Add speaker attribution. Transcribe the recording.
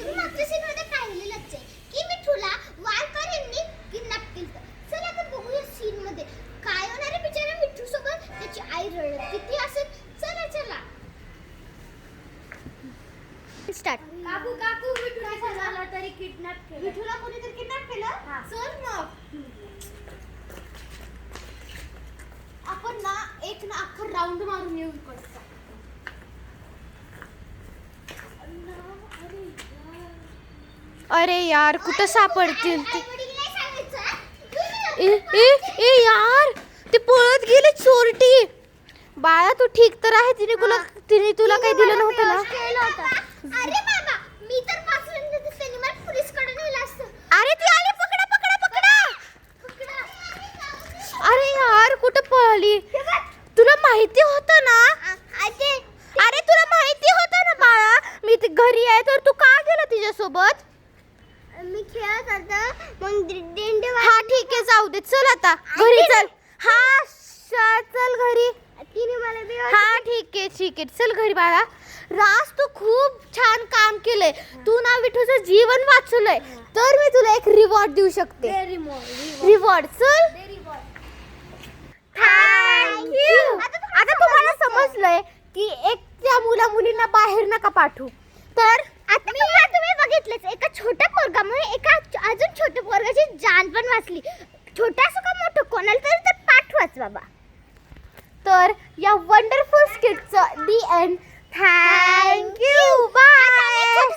Speaker 1: तुम्ही मागच्या सीन मध्ये पाहिलेलंच आहे की मिठूला वारकर यांनी किडनॅप केलं. चला आता बघूया सीन मध्ये काय होणार आहे बिचारा मिठू सोबत. त्याची आई रडत किती असेल. चला चला स्टार्ट.
Speaker 2: काकू काकू विठूला झाला तरी किडनॅप केलं.
Speaker 1: मिठूला कोणीतरी किडनॅप केलं. चल मग आपण ना एक ना अख्खा राऊंड मारून येऊ इकडचा.
Speaker 3: अरे यार कुठं सापडतील ते.
Speaker 1: आई-वडील नाही सांगायचं.
Speaker 3: ए यार ते पळत गेले चोरटी. बाळा तू ठीक तर आहे. तिने तुला काही दिलं नव्हतं ना.
Speaker 1: अरे बाबा मी तर वाचलं नाही तर त्यांनी मला पोलीस कडे नेलं असतं.
Speaker 3: अरे ती आली. पकडा पकडा पकडा.
Speaker 1: पकडा.
Speaker 3: अरे यार कुठं पळाली. तुला माहिती होतं ना. अरे तुला माहिती होतं ना बाळा मी ते घरी आहे तर तू का गेला तिच्यासोबत.
Speaker 1: मी खेळत होता मग दिंडे
Speaker 3: हा ठीक आहे जाऊ दे. चल आता घरी चल. हा चल घरी.
Speaker 1: तिने मला बी
Speaker 3: हा ठीक आहे चल घरी बाळा. राज तू खूप छान काम केलंय. तू ना विठूचं जीवन वाचवलंय तर मी तुला एक रिवॉर्ड देऊ शकते. रिवॉर्ड चल. थँक्यू. आता तुम्हाला समजलंय की एक त्या मुलींना बाहेर नका पाठवू. तर
Speaker 1: आता तुम्ही बघितलंच एका छोट्या पोरगामुळे एका अजून छोट्या पोरगाची जान पण वाचली. छोटा असो का मोठं कोणाला तरी तर पाठवाच बाबा.
Speaker 3: तर या वंडरफुल स्किटचं दी एंड. Thank you bye.